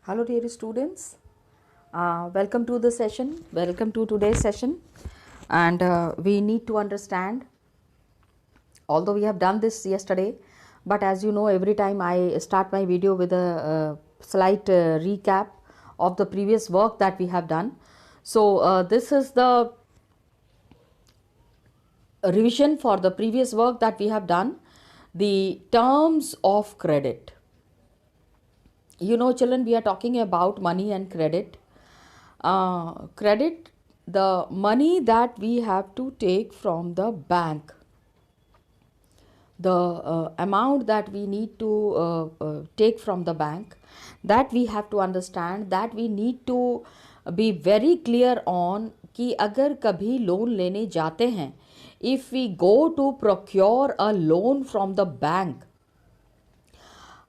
Hello dear students, welcome to the session, welcome to today's session. And we need to understand, although we have done this yesterday, but as you know, every time I start my video with a slight recap of the previous work that we have done. So this is the revision for the previous work that we have done, the terms of credit. You know, children, we are talking about money and credit. Credit, the money that we have to take from the bank, the amount that we need to take from the bank, that we have to understand, that we need to be very clear on कि अगर कभी loan लेने जाते हैं, if we go to procure a loan from the bank,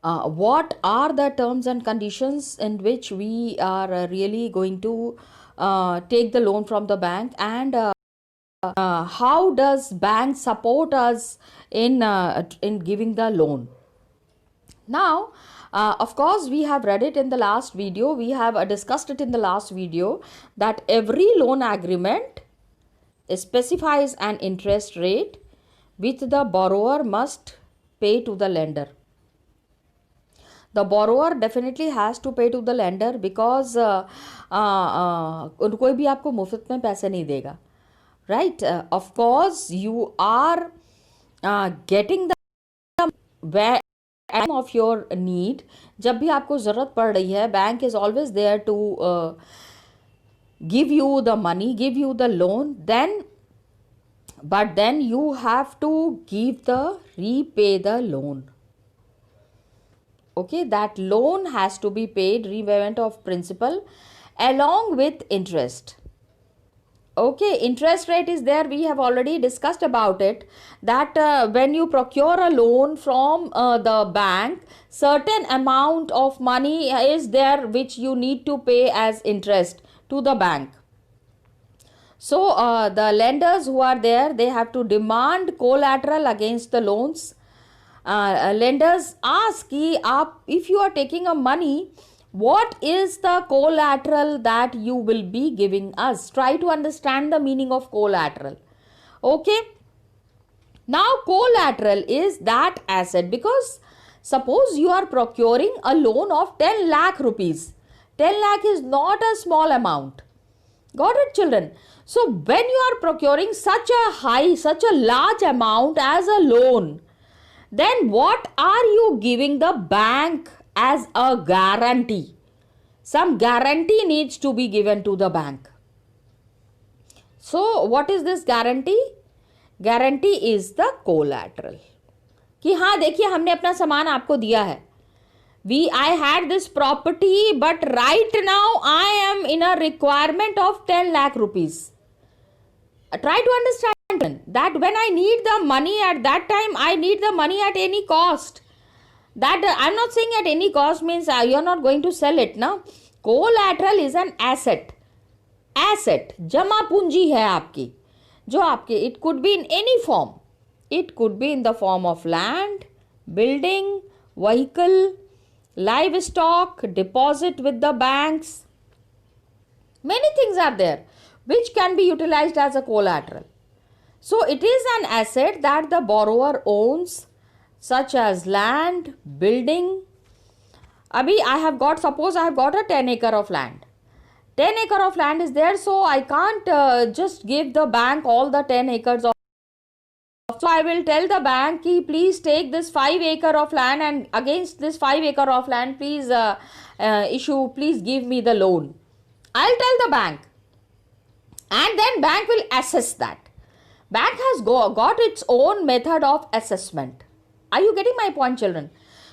what are the terms and conditions in which we are really going to take the loan from the bank, and how does bank support us in giving the loan. Now of course we have read it in the last video, we have discussed it in the last video, that every loan agreement specifies an interest rate which the borrower must pay to the lender. The borrower definitely has to pay to the lender because कोई भी आपको मुफ्त में पैसे नहीं देगा, right? Of course you are getting the where time of your need. जब भी आपको ज़रूरत पड़ रही है, bank is always there to give you the money, give you the loan, but then you have to repay the loan. Okay, that loan has to be paid, repayment of principal along with interest. Okay, interest rate is there, we have already discussed about it, that when you procure a loan from the bank, certain amount of money is there which you need to pay as interest to the bank. So the lenders who are there, they have to demand collateral against the loans. Lenders ask if you are taking a money, what is the collateral that you will be giving us? Try to understand the meaning of collateral. Okay, now collateral is that asset, because suppose you are procuring a loan of 10 lakh rupees. 10 lakh is not a small amount. Got it, children? So when you are procuring such a large amount as a loan, then what are you giving the bank as a guarantee? Some guarantee needs to be given to the bank. So what is this guarantee? Guarantee is the collateral. कि हाँ देखिए, हमने अपना सामान आपको दिया है. I had this property, but right now I am in a requirement of 10 lakh rupees. Try to understand that when I need the money at that time, I need the money at any cost. That I'm not saying at any cost means you're not going to sell it. No, collateral is an asset. Asset, जमा पूंजी है आपकी, जो आपके, it could be in any form. It could be in the form of land, building, vehicle, livestock, deposit with the banks. Many things are there which can be utilized as a collateral. So it is an asset that the borrower owns, such as land, building. Abhi suppose I have got a 10 acre of land. 10 acre of land is there, so I can't just give the bank all the 10 acres of. So I will tell the bank, please take this 5 acre of land, and against this 5 acre of land, please please give me the loan. I'll tell the bank, and then bank will assess that. Bank has got its own method of assessment. Are you getting my point, children?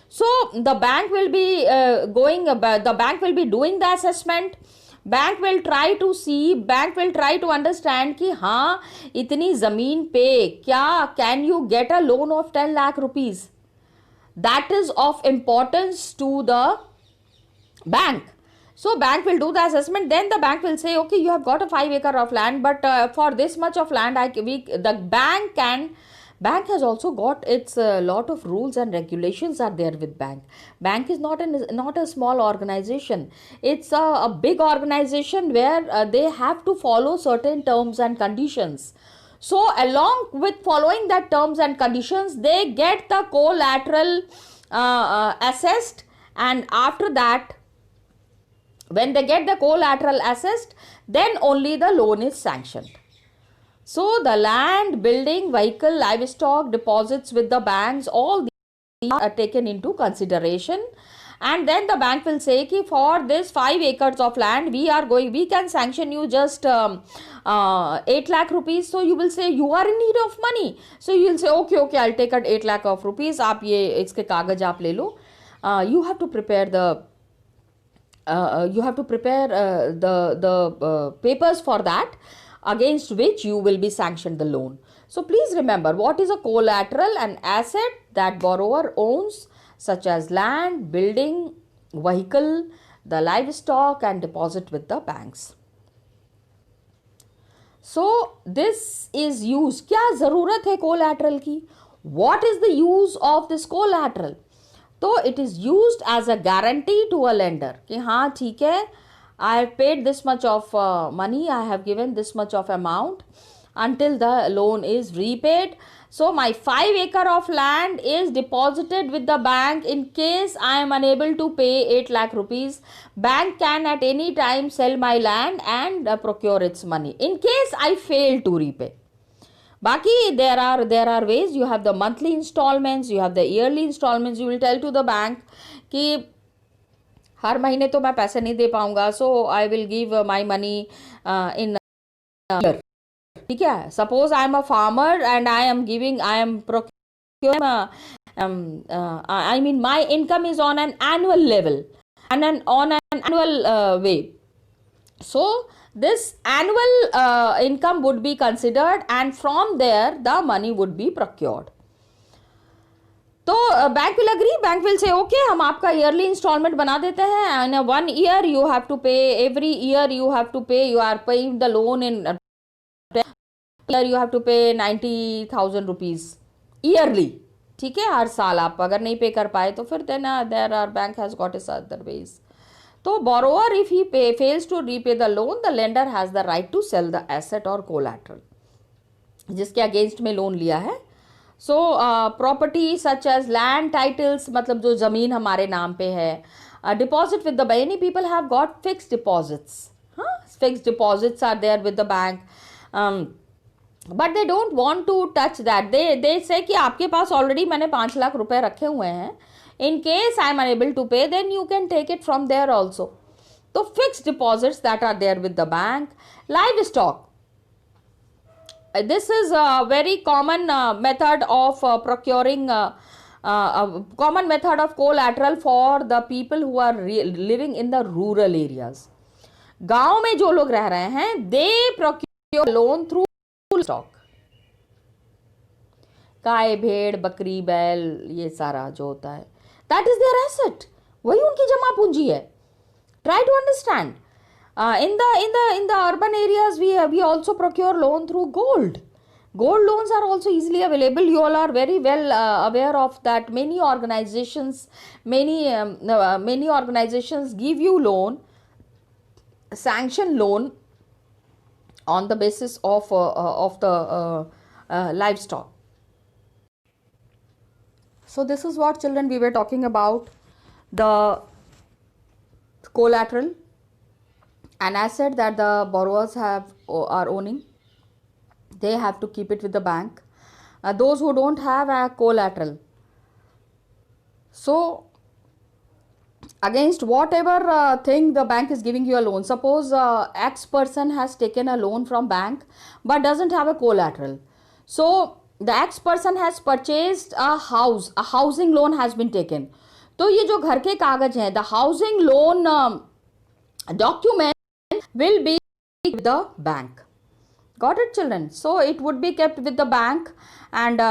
So the bank will be the bank will be doing the assessment. Bank will try to see, bank will try to understand कि हाँ इतनी ज़मीन पे क्या can you get a loan of 10 lakh rupees? That is of importance to the bank. So bank will do the assessment, then the bank will say, okay, you have got a 5 acre of land, but for this much of land, the Bank has also got its lot of rules and regulations are there with bank. Bank is not a small organization. It's a big organization where they have to follow certain terms and conditions. So along with following that terms and conditions, they get the collateral assessed, and after that, when they get the collateral assessed, then only the loan is sanctioned. So the land, building, vehicle, livestock, deposits with the banks, all these are taken into consideration, and then the bank will say ki for this 5 acres of land we can sanction you just 8 lakh rupees. So you will say you are in need of money, so you will say okay, I'll take out 8 lakh of rupees, आप ये इसके कागज आप ले लो. You have to prepare the papers for that, against which you will be sanctioned the loan. So please remember, what is a collateral? An asset that borrower owns, such as land, building, vehicle, the livestock, and deposit with the banks. So this is used. क्या ज़रूरत है collateral की? What is the use of this collateral? तो it is used as a guarantee to a lender कि हाँ ठीक है, I have paid this much of money, I have given this much of amount until the loan is repaid. So my 5 acre of land is deposited with the bank. In case I am unable to pay 8 lakh rupees, bank can at any time sell my land and procure its money in case I fail to repay. Baki, there are ways. You have the monthly installments, you have the yearly installments. You will tell to the bank कि हर महीने तो मैं पैसे नहीं दे पाऊंगा, so I will give my money in a year. ठीक है? Suppose I am a farmer and I am procuring I mean my income is on an annual level and on an annual way. So this annual income would be considered, and from there the money would be procured. तो bank will agree, bank will say okay, हम आपका yearly installment बना देते हैं, and 1 year you have to pay, every year you have to pay, you are paying the loan in year you have to pay 90,000 rupees yearly. ठीक है, हर साल आप अगर नहीं पे कर पाए तो फिर then there are bank has got its other ways. तो borrower, if he fails to repay the loan, the lender has the right to sell the asset or collateral जिसके अगेंस्ट में लोन लिया है. So property such as land titles, मतलब जो जमीन हमारे नाम पे है. Deposit with the bank, many people have got fixed deposits. हाँ, fixed deposits are there with the bank, but they don't want to touch that. They say कि आपके पास ऑलरेडी मैंने 5 लाख रुपए रखे हुए हैं, in case I am unable to pay, then you can take it from there also. So fixed deposits that are there with the bank. Livestock, this is a very common method of procuring common method of collateral for the people who are living in the rural areas. गांव में जो लोग रह रहे हैं, they procure loan through stock. गाय, भेड़, बकरी, बैल, ये सारा जो होता है, that is their asset. वही उनकी जमा पूंजी है. Try to understand. In the urban areas, we also procure loan through gold. Gold loans are also easily available. You all are very well aware of that. Many organizations give you loan, sanction loan on the basis of the livestock. So this is what, children, we were talking about the collateral, an asset that the borrowers are owning. They have to keep it with the bank. Those who don't have a collateral, so against whatever thing the bank is giving you a loan, suppose X person has taken a loan from bank but doesn't have a collateral. So the X person has purchased a house, a housing loan has been taken. तो ये जो घर के कागज हैं, the housing loan document will be with the bank. Got it, children? So it would be kept with the bank, and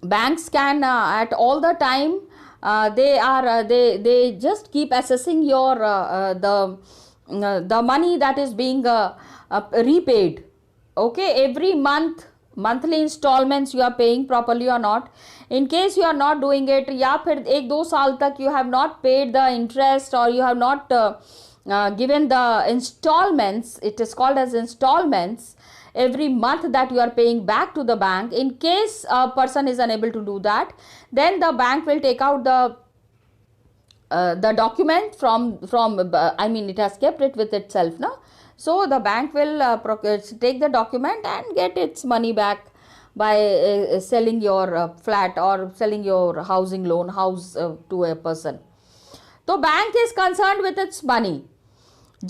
banks can at all the time they just keep assessing your the money that is being repaid. Okay, every month monthly instalments you are paying properly or not. In case you are not doing it, या फिर 1-2 साल तक you have not paid the interest or you have not given the installments, it is called as installments, every month that you are paying back to the bank. In case a person is unable to do that, then the bank will take out the document from I mean, it has kept it with itself, no? So the bank will take the document and get its money back by selling your flat or selling your housing loan house to a person. So bank is concerned with its money.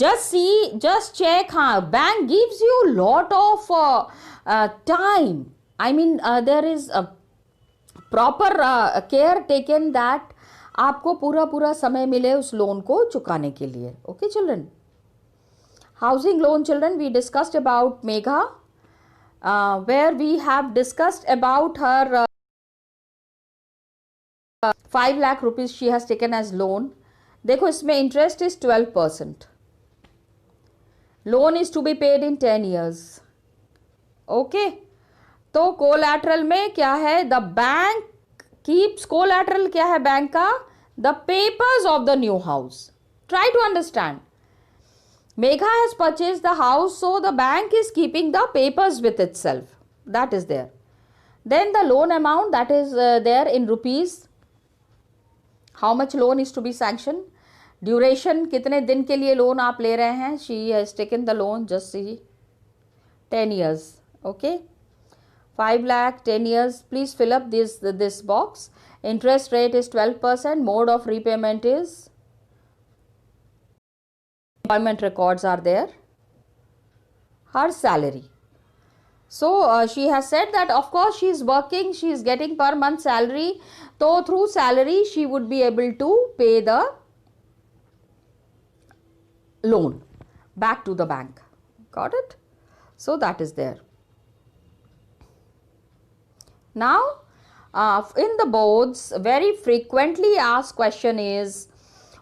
Just see, just check. Bank gives you lot of time. I mean, there is a proper care taken that आपको पूरा समय मिले उस loan को चुकाने के लिए. Okay, children. Housing loan, children, we discussed about Megha, where we have discussed about her 5 lakh rupees she has taken as loan. देखो इसमें interest is 12%. Loan is to be paid in 10 years. Okay. तो collateral में क्या है? The bank keeps collateral. क्या है bank का? The papers of the new house. Try to understand. Megha has purchased the house, so the bank is keeping the papers with itself. That is there. Then the loan amount, that is there in rupees. How much loan is to be sanctioned? Duration, कितने दिन के लिए loan आप ले रहे हैं? She has taken the loan, just see, 10 years. Okay, 5 lakh, 10 years. Please fill up this box. Interest rate is 12%. Mode of repayment is, employment records are there. Her salary. So she has said that of course she is working, she is getting per month salary. So through salary she would be able to pay the loan back to the bank. Got it? So that is there. Now in the boards, very frequently asked question is,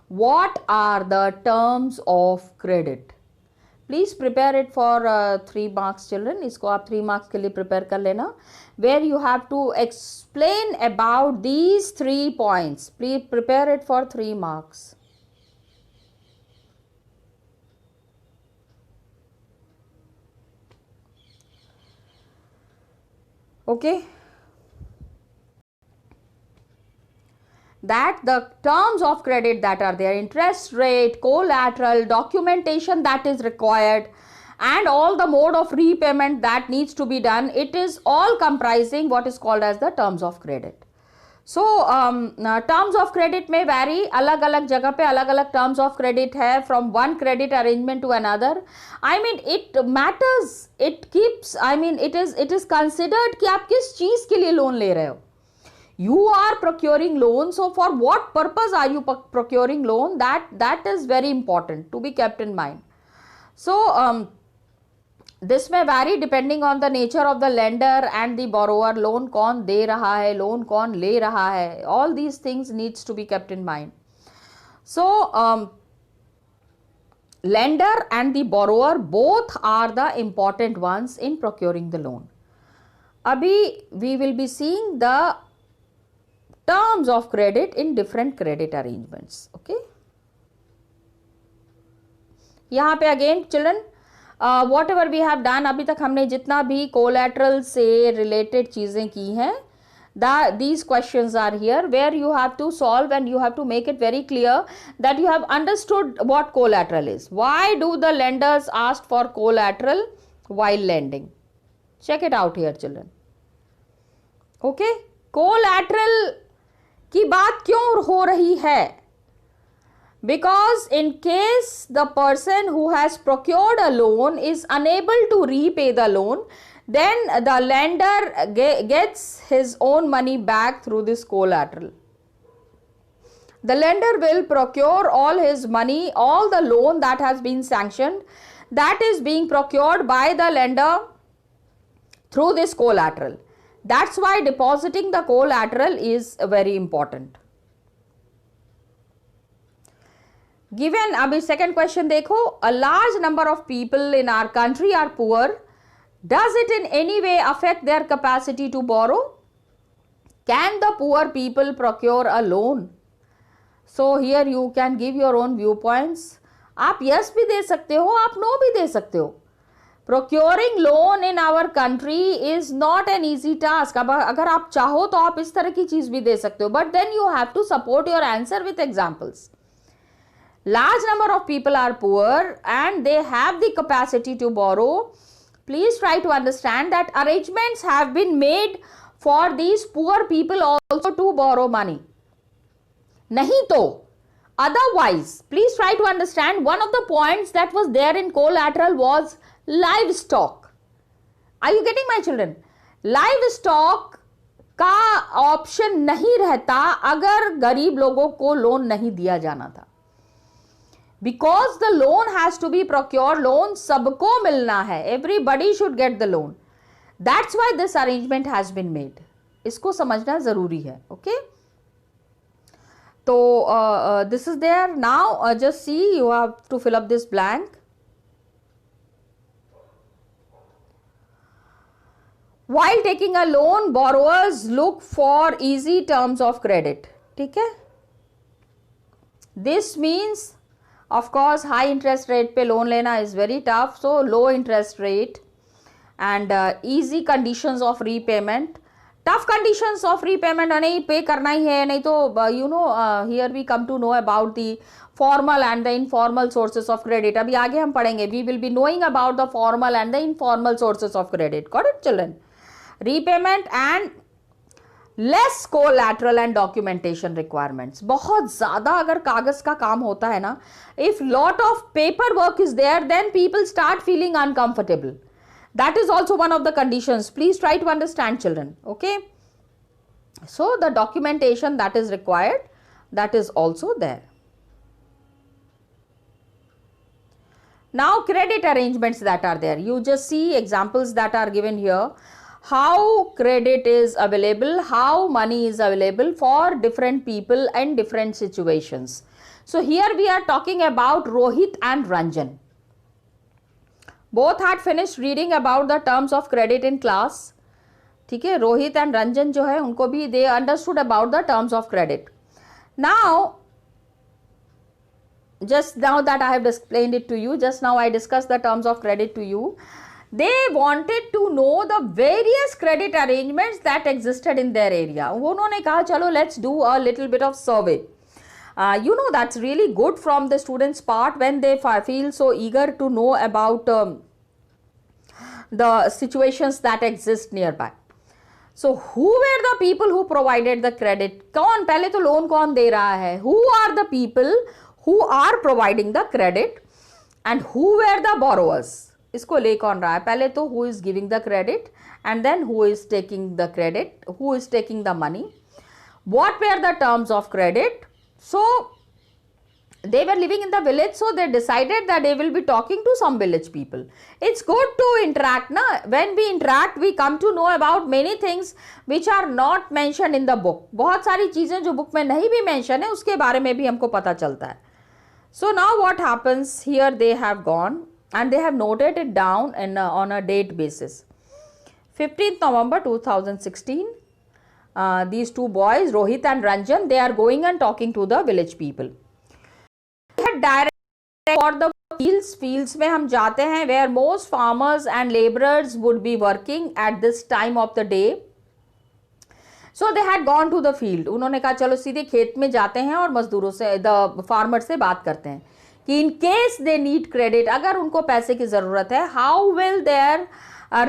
what are the terms of credit? Please prepare it for 3 marks, children. इसको आप 3 marks के लिए prepare कर लेना, where you have to explain about these 3 points. Please prepare it for 3 marks. Okay. That the terms of credit that are there, interest rate, collateral, documentation that is required, and all the mode of repayment that needs to be done, it is all comprising what is called as the terms of credit. So terms of credit may vary, अलग अलग जगह पे अलग अलग terms of credit है, from one credit arrangement to another. I mean it matters, it keeps, I mean it is considered कि आप किस चीज के लिए लोन ले रहे हो. You are procuring loan, so for what purpose are you procuring loan? That is very important to be kept in mind. So this may vary depending on the nature of the lender and the borrower. Loan कौन दे रहा है, loan कौन ले रहा है, all these things needs to be kept in mind. So lender and the borrower both are the important ones in procuring the loan. Abhi we will be seeing the terms of credit in different credit arrangements. Okay, यहाँ पे again children, whatever we have done, अभी तक हमने जितना भी collateral से related चीजें की हैं, these questions are here, where you have to solve and you have to make it very clear that you have understood what collateral is. Why do the lenders ask for collateral while lending? Check it out here, children. Okay, collateral की बात क्यों हो रही है? Because in case the person who has procured a loan is unable to repay the loan, then the lender gets his own money back through this collateral. The lender will procure all his money, all the loan that has been sanctioned, that is being procured by the lender through this collateral. That's why depositing the collateral is very important. Given, abhi second question देखो, a large number of people in our country are poor Does it in any way affect their capacity to borrow? Can the poor people procure a loan? So here you can give your own viewpoints. आप yes भी दे सकते हो, आप no भी दे सकते हो. Procuring loan in our country is not an easy task. अब अगर आप चाहो तो आप इस तरह की चीज भी दे सकते हो, but then you have to support your answer with examples. Large number of people are poor and they have the capacity to borrow. Please try to understand that arrangements have been made for these poor people also to borrow money. Nahi to. Otherwise, please try to understand one of the points that was there in collateral was livestock. Are you getting, my children? Livestock का option नहीं रहता अगर गरीब लोगों को loan नहीं दिया जाना था. Because the loan has to be procured, loan सबको मिलना है. Everybody should get the loan. That's why this arrangement has been made. इसको समझना जरूरी है. Okay? So this is there. Now just see, you have to fill up this blank. While taking a loan, borrowers look for easy terms of credit. ठीक है? This means, of course, high interest rate पे loan लेना is very tough. So low interest rate and easy conditions of repayment. Tough conditions of repayment नहीं पे करना ही है, नहीं तो you know here we come to know about the formal and the informal sources of credit. अभी आगे हम पढ़ेंगे. We will be knowing about the formal and the informal sources of credit. Got it, children? Repayment and less collateral and documentation requirements. बहुत ज़्यादा अगर कागज का काम होता है ना, if lot of paperwork is there, then people start feeling uncomfortable. That is also one of the conditions. Please try to understand, children. Okay. So the documentation that is required, that is also there. Now credit arrangements that are there. You just see examples that are given here. How credit is available, how money is available for different people and different situations. So here we are talking about Rohit and Ranjan. Both had finished reading about the terms of credit in class. ठीक है, Rohit and Ranjan जो है उनको भी they understood about the terms of credit. Now, just now that I have explained it to you, just now I discussed the terms of credit to you. They wanted to know the various credit arrangements that existed in their area. उन्होंने कहा चलो let's do a little bit of survey. You know, that's really good from the students' part when they feel so eager to know about the situations that exist nearby. So who were the people who provided the credit? कौन पहले तो loan कौन दे रहा है? Who are the people who are providing the credit and who were the borrowers? इसको ले कौन रहा है? पहले तो who is giving the credit and then who is taking the credit, who is taking the money, what were the terms of credit. So they were living in the village, so they decided that they will be talking to some village people. It's good to interact, na? When we interact, we come to know about many things which are not mentioned in the book. बहुत सारी चीजें जो book में नहीं भी mention है उसके बारे में भी हमको पता चलता है. So now what happens here? They have gone and they have noted it down in on a date basis. 15th November 2016. These two boys, Rohit and Ranjan, they are going and talking to the village people. Direct for the fields में हम जाते हैं where most farmers and laborers would be working at this time of the day. So they had gone to the field. उन्होंने कहा चलो सीधे खेत में जाते हैं और मजदूरों से the farmers से बात करते हैं कि in case they need credit, अगर उनको पैसे की ज़रूरत है, how will their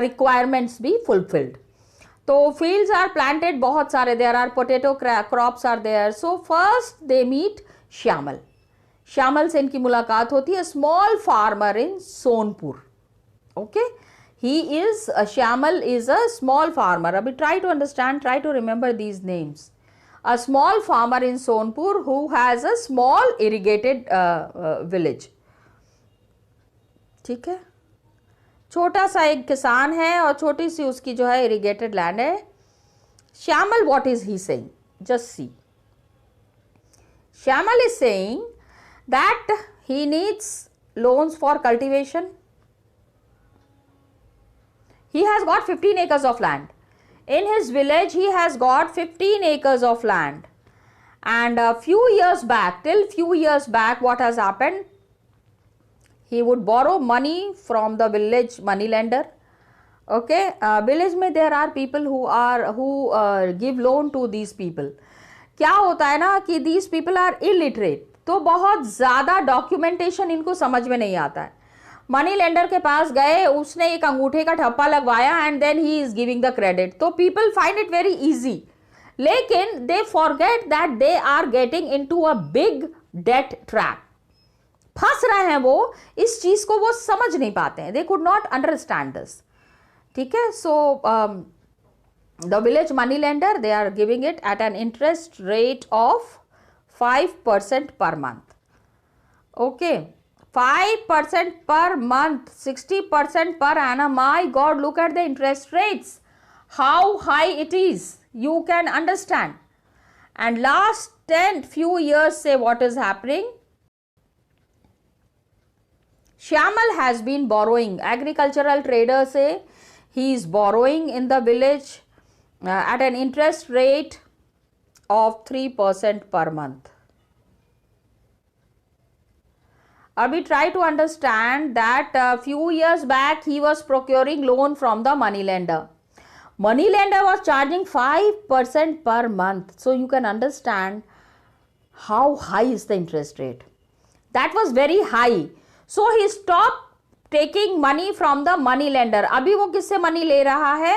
requirements be fulfilled. तो fields are planted बहुत सारे, there are potato crops are there. So first they meet Shyamal. Shyamal से इनकी मुलाकात होती है, small farmer in Sonpur. Okay, he is Shyamal is a small farmer. अभी try to understand, try to remember these names. A small farmer in Sonpur who has a small irrigated village. ठीक है, छोटा सा एक किसान है और छोटी सी उसकी जो है इरिगेटेड लैंड है. Shyamal, what is he saying? Just see. Shyamal is saying that he needs loans for cultivation. He has got 15 acres of land. In his village, he has got 15 acres of land. And a few years back, what has happened? He would borrow money from the village money lender. Okay, village में there are people who give loan to these people. क्या होता है ना कि these people are illiterate, तो बहुत ज़्यादा documentation इनको समझ में नहीं आता है. मनी लेंडर के पास गए, उसने एक अंगूठे का ठप्पा लगवाया and then he is giving the credit. तो people find it very easy, लेकिन they forget that they are getting into a big debt trap. फंस रहे हैं वो, इस चीज को वो समझ नहीं पाते हैं. They could not understand this. ठीक है, so the village money lender, they are giving it at an interest rate of 5% per month. Okay, 5% per month, 60% per annum. My God, look at the interest rates. How high it is. You can understand. And last few years, say what is happening. Shyamal has been borrowing. Agricultural traders say he is borrowing in the village at an interest rate of 3% per month. We try to understand that a few years back he was procuring loan from the money lender. Money lender was charging 5% per month. So you can understand how high is the interest rate. That was very high. So he stopped taking money from the money lender. अभी वो किससे money ले रहा है?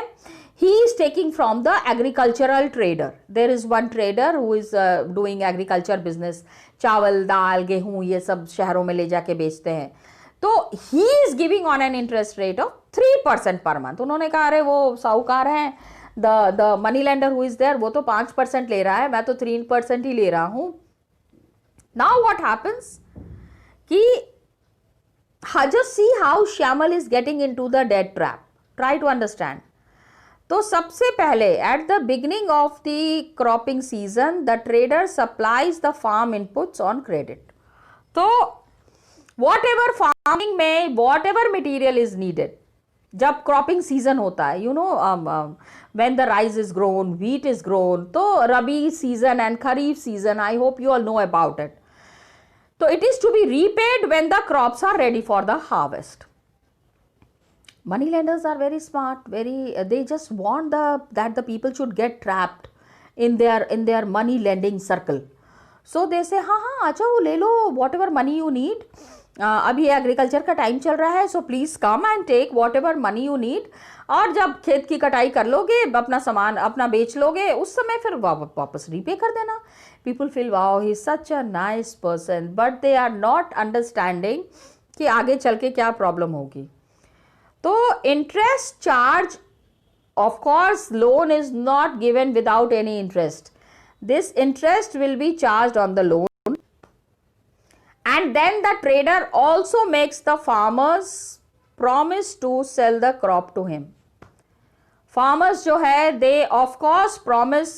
He is taking from the agricultural trader. There is one trader who is doing agriculture business. चावल, दाल, गेहूं, ये सब शहरों में ले जाके बेचते हैं. तो he is giving on an interest rate of 3% per month. उन्होंने कहा अरे वो साहूकार हैं, the money lender who is there, वो तो 5% ले रहा है, मैं तो 3% ही ले रहा हूँ. Now what happens? कि just see how Shyamal is getting into the debt trap. Try to understand. तो सबसे पहले at the beginning of the cropping season, the trader supplies the farm inputs on credit. तो whatever farming में whatever material is needed, जब cropping season होता है, you know, when the rice is grown, wheat is grown, तो Rabi season and Kharif season, I hope you all know about it. So it is to be repaid when the crops are ready for the harvest. Money lenders are very smart, they just want that the people should get trapped in their money lending circle. So they say हाँ अच्छा वो ले लो whatever money you need. अभी agriculture का time चल रहा है, so please come and take whatever money you need. और जब खेत की कटाई कर लोगे, अपना सामान अपना बेच लोगे, उस समय फिर वापस रीपे कर देना. People feel wow, he is such a nice person, but they are not understanding कि आगे चल के क्या प्रॉब्लम होगी. तो interest charge, of course loan is not given without any interest. This interest will be charged on the loan, and then the trader also makes the farmers promise to sell the crop to him. Farmers जो है दे of course promise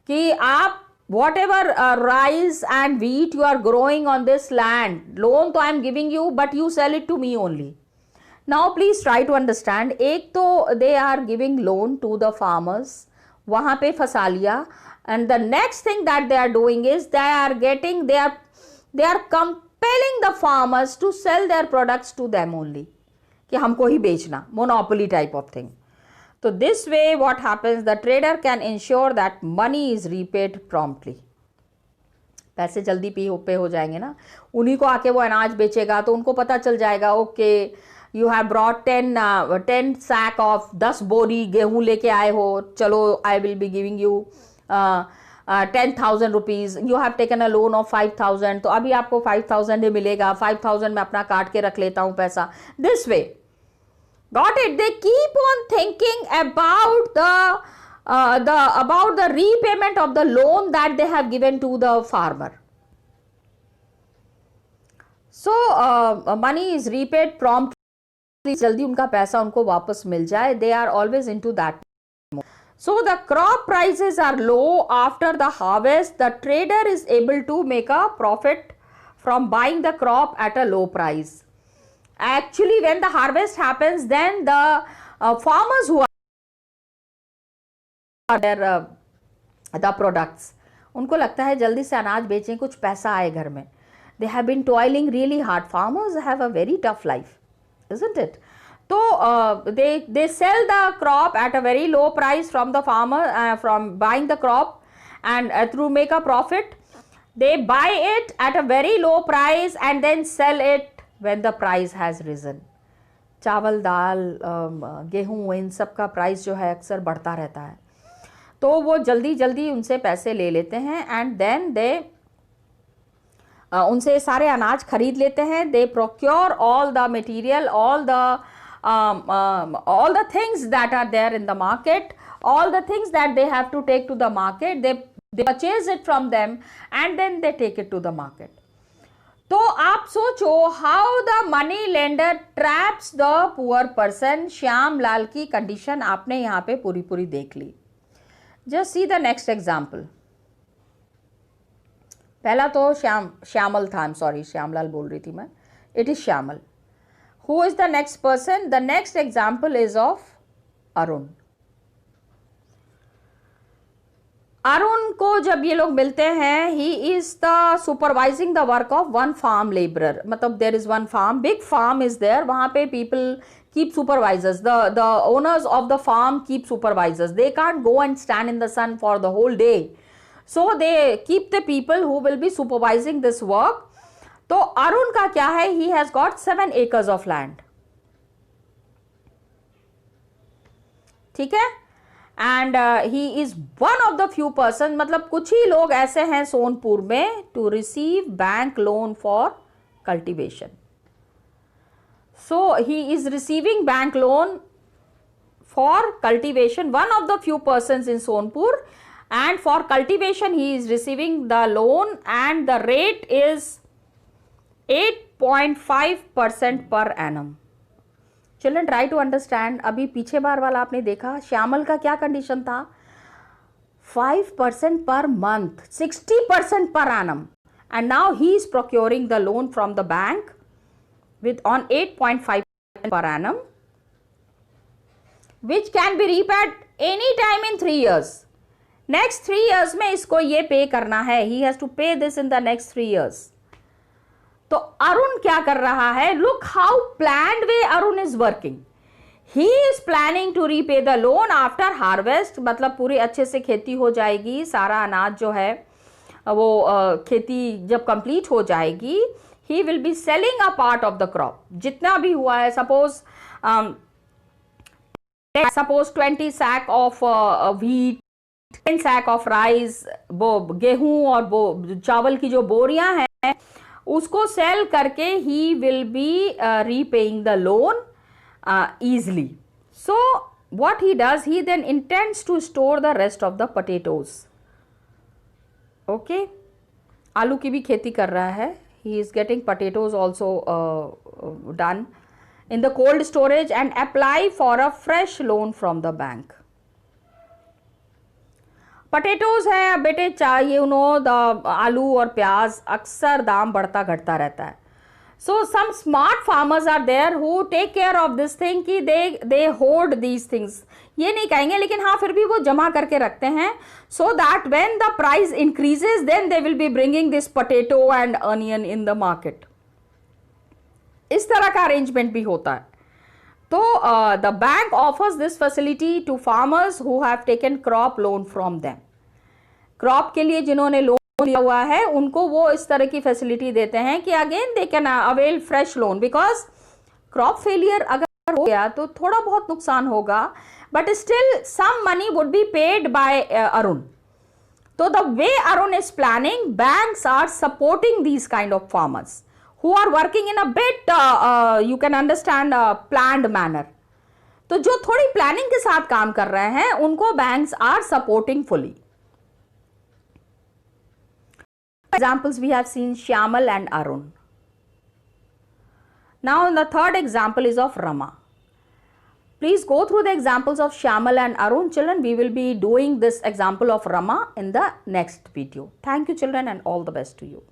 कि आप whatever rice and wheat you are growing on this land, loan तो I am giving you, but you sell it to me only. Now please try to understand. एक तो they are giving loan to the farmers, वहाँ पे फंसा लिया, and the next thing that they are doing is they are compelling the farmers to sell their products to them only, कि हमको ही बेचना, monopoly type of thing. So this way what happens, the trader can ensure that money is repaid promptly. पैसे जल्दी पे हो जाएंगे ना, उन्हीं को आके वो अनाज बेचेगा तो उनको पता चल जाएगा okay you have brought 10 sack of 10 बोरी गेहूं लेके आए हो, चलो I will be giving you 10,000 rupees. You have taken a loan of 5,000, तो अभी आपको 5,000 ही मिलेगा. 5,000 में अपना काट के रख लेता हूं पैसा. This way, got it? They keep on thinking about the repayment of the loan that they have given to the farmer. So money is repaid promptly. जल्दी उनका पैसा उनको वापस मिल जाए. They are always into that. So the crop prices are low after the harvest. The trader is able to make a profit from buying the crop at a low price. Actually when the harvest happens, then the farmers who are their the products, उनको लगता है जल्दी से अनाज बेचें, कुछ पैसा आए घर में. They have been toiling really hard. Farmers have a very tough life, isn't it? So they sell the crop at a very low price from the farmer, from buying the crop, and through make a profit. They buy it at a very low price and then sell it when the price has risen. चावल, दाल, गेहूँ, इन सब का price जो है अक्सर बढ़ता रहता है, तो वो जल्दी जल्दी उनसे पैसे ले लेते हैं एंड देन दे उनसे सारे अनाज खरीद लेते हैं. They procure all the material, all the things that are there in the market, all the things that they have to take to the market, they purchase it from them and then they take it to the market. तो आप सोचो how the money lender traps the poor person. Shyam Lal की condition आपने यहाँ पे पूरी पूरी देख ली. Just see the next example. पहला तो श्यामल था, सॉरी श्यामलाल बोल रही थी मैं. It is Shyamal. Who is the next person? The next example is of Arun. Arun को जब ये लोग मिलते हैं, he is the supervising the work of one farm labourer. मतलब there is one farm, big farm is there, वहां पे people keep supervisors, the owners of the farm keep supervisors. They can't go and stand in the sun for the whole day, so they keep the people who will be supervising this work. तो अरुण का क्या है, he has got 7 acres of land. ठीक है, and he is one of the few person, मतलब कुछ ही लोग ऐसे हैं सोनपुर में to receive bank loan for cultivation. So he is receiving bank loan for cultivation, one of the few persons in Sonpur, and for cultivation he is receiving the loan and the rate is 8.5% per annum. Children, try to understand. अभी पीछे बार वाला आपने देखा, श्यामल का क्या condition था, 5% per month, 60% per annum, and now he is procuring the loan from the bank with on 8.5% per annum, which can be repaid any time in 3 years. Next 3 years में इसको ये पे करना है, he has to pay this in the next 3 years. तो अरुण क्या कर रहा है, look how planned way Arun is working. He is planning to repay the loan after harvest. मतलब पूरी अच्छे से खेती हो जाएगी, सारा अनाज जो है वो खेती जब कंप्लीट हो जाएगी, he will be selling a part of the crop. जितना भी हुआ है, suppose 20 sack of wheat, 10 sack of rice, वो गेहूं और वो चावल की जो बोरियां हैं उसको सेल करके he will be repaying the loan easily. So what he does, he then intends to store the rest of the potatoes. Okay, आलू की भी खेती कर रहा है. He is getting potatoes also done in the cold storage and apply for a fresh loan from the bank. Potatoes है बेटे, चाहिए आलू और प्याज अक्सर दाम बढ़ता घटता रहता है. So some smart farmers are there who take care of this thing कि they hoard these things. ये नहीं कहेंगे, लेकिन हाँ फिर भी वो जमा करके रखते हैं, so that when the price increases then they will be bringing this potato and onion in the market. इस तरह का arrangement भी होता है. तो the bank offers this facility to farmers who have taken crop loan from them. Crop के लिए जिन्होंने लोन लिया हुआ है उनको वो इस तरह की फैसिलिटी देते हैं कि again they can avail fresh loan, because crop failure अगर हो गया तो थोड़ा बहुत नुकसान होगा, but still some money would be paid by Arun. तो the way Arun is planning, banks are supporting these kind of farmers who are working in a bit you can understand planned manner. तो जो थोड़ी प्लानिंग के साथ काम कर रहे हैं उनको banks are supporting fully. Examples we have seen Shyamal and Arun. Now the third example is of Rama. Please go through the examples of Shyamal and Arun. Children, we will be doing this example of Rama in the next video. Thank you children and all the best to you.